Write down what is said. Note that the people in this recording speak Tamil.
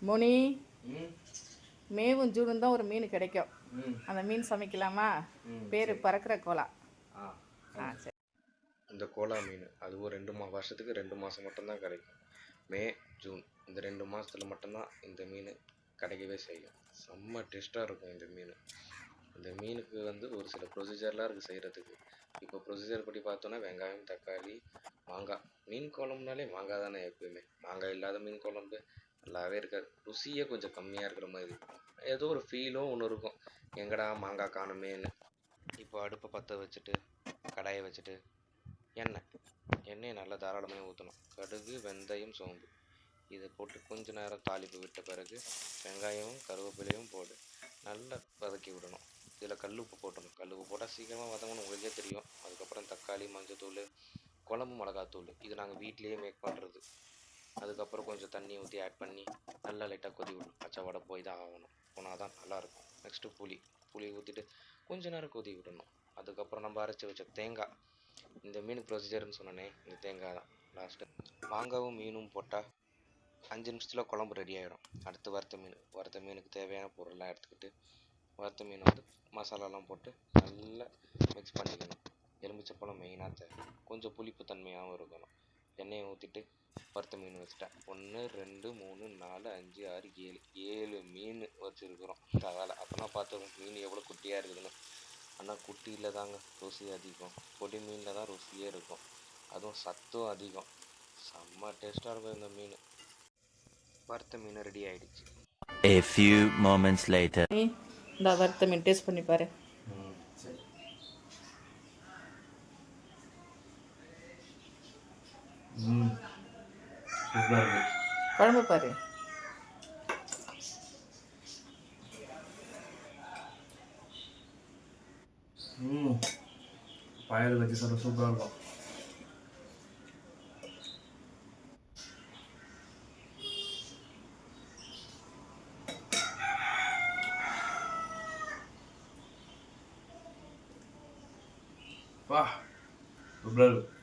முனி மேவும் ஜூனும் தான் ஒரு மீன் கிடைக்கும். அந்த மீன் சமைக்கலாமா? பேர் பறக்கிற கோலா. சரி. இந்த கோலா மீன் அதுவும் 2 வருஷத்துக்கு 2 மாதம் மட்டும்தான் கிடைக்கும். மே ஜூன் இந்த 2 மாதத்துல மட்டும்தான் இந்த மீன் கிடைக்கவே செய்யும். செம்ம டேஸ்ட்டாக இருக்கும் இந்த மீன். இந்த மீனுக்கு ஒரு சில ப்ரொசீஜர்லாம் இருக்குது செய்கிறதுக்கு. இப்போ ப்ரொசீஜர் படி பார்த்தோன்னா வெங்காயம், தக்காளி, மாங்காய். மீன் குழம்புனாலே மாங்காய் தானே எப்பயுமே. மாங்காய் இல்லாத மீன் குழம்பு நல்லாவே இருக்காது. ருசியே கொஞ்சம் கம்மியாக இருக்கிற மாதிரி இருக்கும். ஏதோ ஒரு ஃபீலும் ஒன்று இருக்கும், எங்கடா மாங்காய் காணுமேன்னு. இப்போ அடுப்பை பற்ற வச்சுட்டு கடாயை வச்சுட்டு எண்ணெயை நல்லா தாராளமாக ஊற்றணும். கடுகு, வெந்தயம், சோம்பு இதை போட்டு கொஞ்ச நேரம் தாளிப்பு விட்ட பிறகு வெங்காயமும் கருவேப்பிலையும் போட்டு நல்லா வதக்கி விடணும். இதில் கல் உப்பு போட்டணும். கல் உப்பு போட்டால் சீக்கிரமாக வதங்கணும், உங்களுக்கே தெரியும். அதுக்கப்புறம் தக்காளி, மஞ்சத்தூள், குழம்பு மிளகாத்தூள் இது நாங்கள் வீட்டிலேயே மேக் பண்ணுறது. அதுக்கப்புறம் கொஞ்சம் தண்ணி ஊற்றி ஆட் பண்ணி நல்லா லைட்டாக கொதி விடணும். பச்சை வடை போய் தான் ஆகணும், போனால் தான் நல்லாயிருக்கும். நெக்ஸ்ட்டு புளி ஊற்றிட்டு கொஞ்ச நேரம் கொதி விடணும். அதுக்கப்புறம் நம்ம அரைச்சி வச்ச தேங்காய், இந்த மீன் ப்ரொசீஜர்னு சொன்னனே, இந்த தேங்காய் தான் லாஸ்ட்டு. மாங்காவும் மீனும் போட்டால் 5 நிமிஷத்தில் குழம்பு ரெடி ஆகிடும். அடுத்து வறுத்த மீனுக்கு தேவையான பொருள்லாம் எடுத்துக்கிட்டு வறுத்த மீன் மசாலாலாம் போட்டு நல்லா மிக்ஸ் பண்ணிக்கணும். எலுமிச்சப்பழம் மெயினாக தேவை. கொஞ்சம் புளிப்பு தன்மையாகவும் இருக்கணும். எண்ணெயை ஊற்றிட்டு வறுத்த மீன் வச்சுட்டேன். 1 2 3 4 5 6 7 மீன் வச்சுருக்குறோம். அதனால் அப்போனா பார்த்துக்கோங்க மீன் எவ்வளோ குட்டியாக இருக்குதுன்னு. ஆனால் குட்டியில் தாங்க ருசி அதிகம். பொடி மீனில் தான் ருசியே இருக்கும், அதுவும் சத்தும் அதிகம். செம்ம டேஸ்ட்டாக இருக்கும் இந்த மீன். வறுத்த மீன் ரெடி ஆகிடுச்சு. A few moments later. இந்த வறுத்த மீன் டேஸ்ட் பண்ணி பாரு. குழம்பு பாரு. பயறு வச்சு சாப்பிட சூப்பராக இருக்கும். வா சூப்பராக இருக்கும்.